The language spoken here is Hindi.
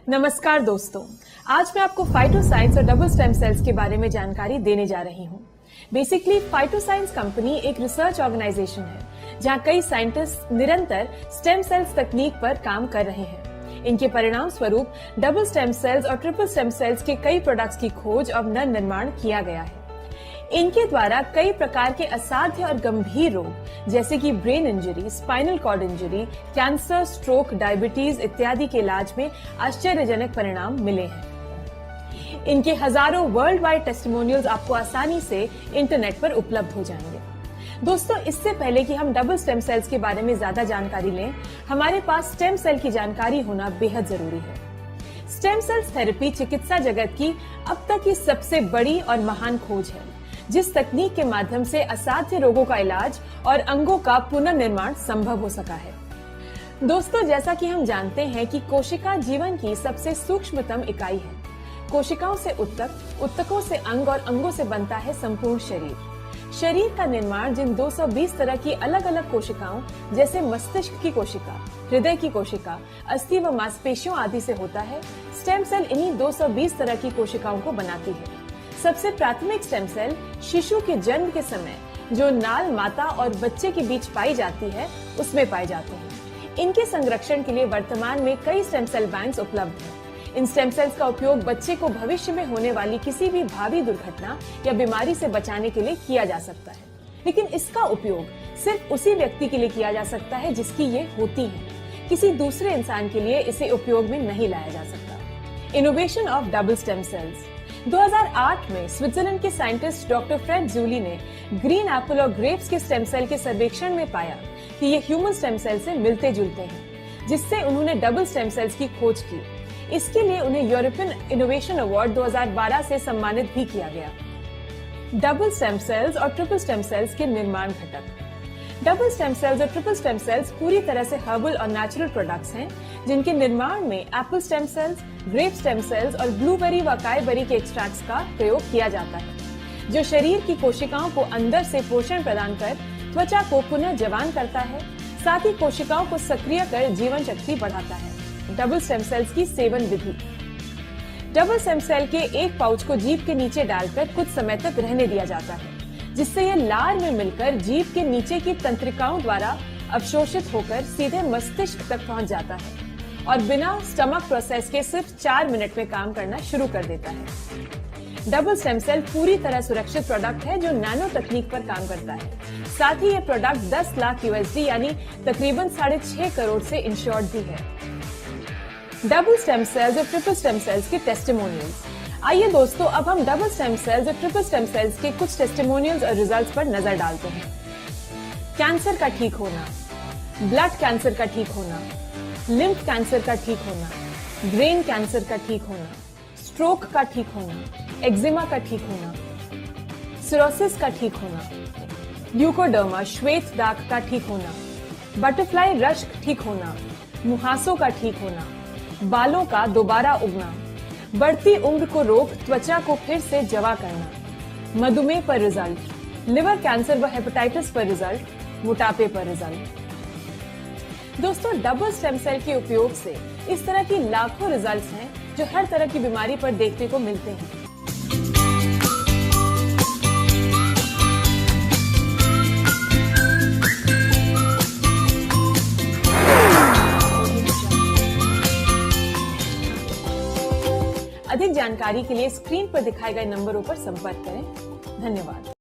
नमस्कार दोस्तों, आज मैं आपको फाइटोसाइंस और डबल स्टेम सेल्स के बारे में जानकारी देने जा रही हूँ। बेसिकली फाइटोसाइंस कंपनी एक रिसर्च ऑर्गेनाइजेशन है जहाँ कई साइंटिस्ट निरंतर स्टेम सेल्स तकनीक पर काम कर रहे हैं। इनके परिणाम स्वरूप डबल स्टेम सेल्स और ट्रिपल स्टेम सेल्स के कई प्रोडक्ट्स की खोज और निर्माण किया गया है। इनके द्वारा कई प्रकार के असाध्य और गंभीर रोग जैसे कि brain injury, spinal cord injury, cancer, stroke, diabetes इत्यादि के इलाज में आश्चर्यजनक परिणाम मिले हैं। इनके हजारों वर्ल्ड वाइड टेस्टिमोनियल्स आपको आसानी से इंटरनेट पर उपलब्ध हो जाएंगे। दोस्तों, इससे पहले कि हम डबल स्टेम सेल्स के बारे में ज्यादा जानकारी लें, हमारे पास स्टेम सेल की जानकारी होना बेहद जरूरी है। स्टेम सेल्स थेरेपी चिकित्सा जगत की अब तक की सबसे बड़ी और महान खोज है, जिस तकनीक के माध्यम से असाध्य रोगों का इलाज और अंगों का पुनर्निर्माण संभव हो सका है। दोस्तों, जैसा कि हम जानते हैं कि कोशिका जीवन की सबसे सूक्ष्मतम इकाई है। कोशिकाओं से उत्तक, उत्तकों से अंग और अंगों से बनता है संपूर्ण शरीर। शरीर का निर्माण जिन 220 तरह की अलग अलग कोशिकाओं जैसे मस्तिष्क की कोशिका, हृदय की कोशिका, अस्थि व मांसपेशियों आदि से होता है, स्टेम सेल इन्हीं 220 तरह की कोशिकाओं को बनाती है। सबसे प्राथमिक स्टेम सेल शिशु के जन्म के समय जो नाल माता और बच्चे के बीच पाई जाती है, उसमें पाए जाते हैं। इनके संरक्षण के लिए वर्तमान में कई स्टेम सेल बैंक्स उपलब्ध हैं। इन स्टेम सेल्स का उपयोग बच्चे को भविष्य में होने वाली किसी भी भावी दुर्घटना या बीमारी से बचाने के लिए किया जा सकता है, लेकिन इसका उपयोग सिर्फ उसी व्यक्ति के लिए किया जा सकता है जिसकी ये होती है। किसी दूसरे इंसान के लिए इसे उपयोग में नहीं लाया जा सकता। Innovation of double stem cells 2008 में स्विट्जरलैंड के साइंटिस्ट डॉक्टर फ्रेड जूली ने ग्रीन एप्पल और ग्रेप्स के स्टेम सेल के सर्वेक्षण में पाया कि ये ह्यूमन स्टेम सेल से मिलते जुलते हैं, जिससे उन्होंने डबल स्टेम सेल्स की खोज की। इसके लिए उन्हें यूरोपियन इनोवेशन अवार्ड 2012 से सम्मानित भी किया गया। डबल स्टेम सेल्स और ट्रिपल स्टेम सेल्स के निर्माण घटक। डबल स्टेम सेल्स और ट्रिपल स्टेम सेल्स पूरी तरह से हर्बल और नेचुरल प्रोडक्ट्स हैं, जिनके निर्माण में apple stem cells, grape stem cells और ब्लूबेरी व काईबेरी के एक्सट्रैक्ट्स का प्रयोग किया जाता है, जो शरीर की कोशिकाओं को अंदर से पोषण प्रदान कर त्वचा को पुनः जवान करता है, साथ ही कोशिकाओं को सक्रिय कर जीवन शक्ति बढ़ाता है। डबल स्टेम सेल्स की सेवन विधि। डबल स्टेम सेल के एक पाउच को जीभ के नीचे डालकर कुछ समय तक रहने दिया जाता है, जिससे यह लार में मिलकर जीभ के नीचे की तंत्रिकाओं द्वारा अवशोषित होकर सीधे मस्तिष्क तक पहुंच जाता है और बिना स्टमक प्रोसेस के सिर्फ 4 मिनट में काम करना शुरू कर देता है। डबल स्टेम सेल पूरी तरह सुरक्षित प्रोडक्ट है जो नैनो तकनीक पर काम करता है। साथ ही यह प्रोडक्ट 10 लाख USD यानी तकरीबन 6.5 करोड़ से इंश्योर्ड भी है। डबल स्टेम सेल्स और ट्रिपल स्टेम सेल्स के टेस्टिमोनियल्स। आइए दोस्तों, अब हम डबल स्टेम सेल्स और ट्रिपल स्टेम सेल्स के कुछ टेस्टिमोनियल्स और रिजल्ट्स पर नजर डालते हैं। कैंसर का ठीक होना, ब्लड कैंसर का ठीक होना, लिम्फ कैंसर का ठीक होना, ब्रेन कैंसर का ठीक होना, स्ट्रोक का ठीक होना, एक्जिमा का ठीक होना, सिरोसिस का ठीक होना, ल्यूकोडर्मा श्वेत दाग का ठीक होना, बटरफ्लाई रश्क ठीक होना, मुहासों का ठीक होना, बालों का दोबारा उगना, बढ़ती उम्र को रोक त्वचा को फिर से जवा करना, मधुमेह पर रिजल्ट, लिवर कैंसर व हेपेटाइटिस पर रिजल्ट, मोटापे पर रिजल्ट। दोस्तों, डबल स्टेम सेल के उपयोग से इस तरह की लाखों रिजल्ट्स हैं जो हर तरह की बीमारी पर देखने को मिलते हैं। अधिक जानकारी के लिए स्क्रीन पर दिखाए गए नंबरों पर संपर्क करें। धन्यवाद।